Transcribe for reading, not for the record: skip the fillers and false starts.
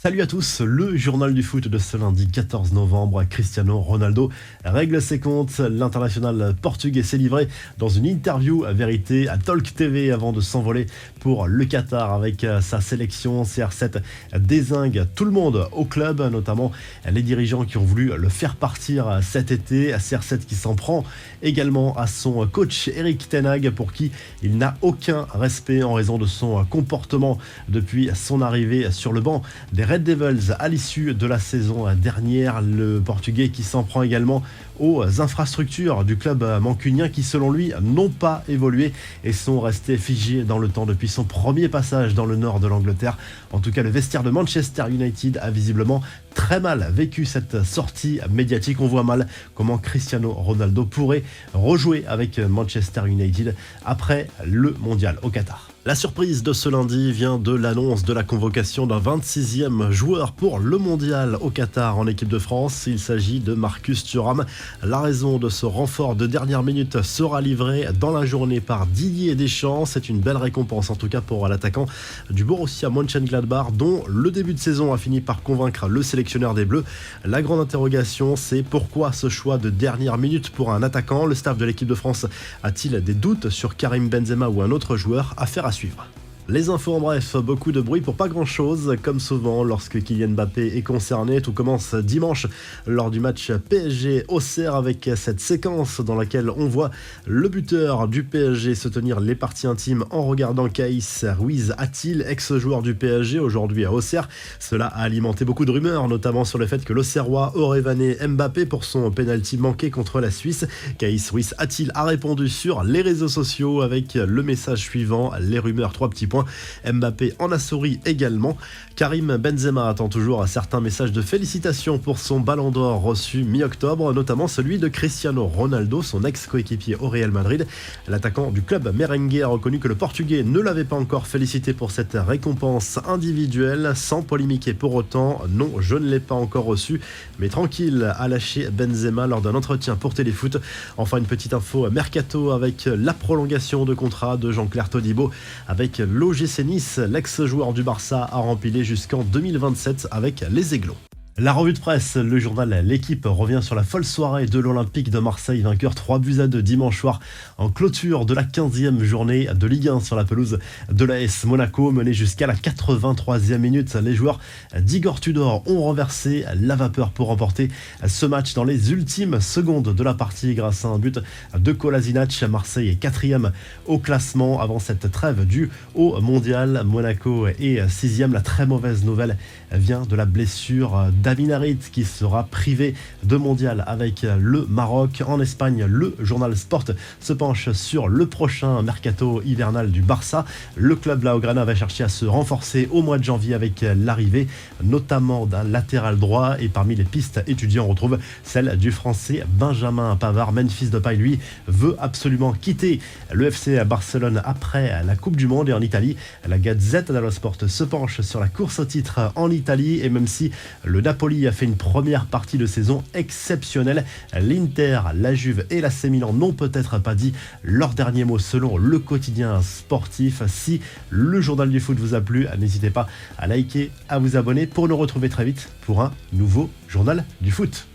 Salut à tous, le journal du foot de ce lundi 14 novembre. Cristiano Ronaldo règle ses comptes. L'international portugais s'est livré dans une interview à vérité à Talk TV avant de s'envoler pour le Qatar avec sa sélection. CR7 dézingue tout le monde au club, notamment les dirigeants qui ont voulu le faire partir cet été. CR7 qui s'en prend également à son coach Erik ten Hag, pour qui il n'a aucun respect en raison de son comportement depuis son arrivée sur le banc des Red Devils à l'issue de la saison dernière. Le Portugais qui s'en prend également aux infrastructures du club mancunien qui, selon lui, n'ont pas évolué et sont restés figés dans le temps depuis son premier passage dans le nord de l'Angleterre. En tout cas, le vestiaire de Manchester United a visiblement très mal vécu cette sortie médiatique. On voit mal comment Cristiano Ronaldo pourrait rejouer avec Manchester United après le mondial au Qatar. La surprise de ce lundi vient de l'annonce de la convocation d'un 26e joueur pour le mondial au Qatar en équipe de France. Il s'agit de Marcus Thuram. La raison de ce renfort de dernière minute sera livrée dans la journée par Didier Deschamps. C'est une belle récompense en tout cas pour l'attaquant du Borussia Mönchengladbach, dont le début de saison a fini par convaincre le sélectionneur des Bleus. La grande interrogation, c'est pourquoi ce choix de dernière minute pour un attaquant? Le staff de l'équipe de France a-t-il des doutes sur Karim Benzema ou un autre joueur? Affaire à suivre. Les infos en bref, beaucoup de bruit pour pas grand chose, comme souvent lorsque Kylian Mbappé est concerné. Tout commence dimanche lors du match PSG-Auxerre avec cette séquence dans laquelle on voit le buteur du PSG se tenir les parties intimes en regardant Caïs Ruiz-Athil, ex-joueur du PSG aujourd'hui à Auxerre. Cela a alimenté beaucoup de rumeurs, notamment sur le fait que l'Auxerrois aurait vanné Mbappé pour son pénalty manqué contre la Suisse. Caïs Ruiz-Athil a répondu sur les réseaux sociaux avec le message suivant: les rumeurs, 3 petits points. Mbappé en a souri également. Karim Benzema attend toujours certains messages de félicitations pour son ballon d'or reçu mi-octobre, notamment celui de Cristiano Ronaldo, son ex-coéquipier au Real Madrid. L'attaquant du club merengue a reconnu que le Portugais ne l'avait pas encore félicité pour cette récompense individuelle, sans polémiquer pour autant. Non, je ne l'ai pas encore reçu, mais tranquille, a lâché Benzema lors d'un entretien pour Téléfoot. Enfin, une petite info mercato avec la prolongation de contrat de Jean-Claire Todibo avec l'OGC Nice. L'ex-joueur du Barça a rempilé jusqu'en 2027 avec les Aiglons. La revue de presse, le journal L'équipe revient sur la folle soirée de l'Olympique de Marseille, vainqueur 3-2 dimanche soir en clôture de la 15e journée de Ligue 1 sur la pelouse de l'AS Monaco, mené jusqu'à la 83e minute. Les joueurs d'Igor Tudor ont renversé la vapeur pour remporter ce match dans les ultimes secondes de la partie grâce à un but de Kolasinac. Marseille est 4e au classement avant cette trêve due au mondial. Monaco est 6e. La très mauvaise nouvelle vient de la blessure d'Amin Harit qui sera privé de mondial avec le Maroc. En Espagne, le journal Sport se penche sur le prochain mercato hivernal du Barça. Le club blaugrana va chercher à se renforcer au mois de janvier avec l'arrivée notamment d'un latéral droit, et parmi les pistes étudiées on retrouve celle du français Benjamin Pavard. Memphis Depay, lui, veut absolument quitter le FC Barcelone après la Coupe du Monde. Et en Italie, la Gazette dello Sport se penche sur la course au titre en Italie, et même si le Napoli a fait une première partie de saison exceptionnelle, l'Inter, la Juve et l'AC Milan n'ont peut-être pas dit leur dernier mot selon le quotidien sportif. Si le journal du foot vous a plu, n'hésitez pas à liker, à vous abonner pour nous retrouver très vite pour un nouveau journal du foot.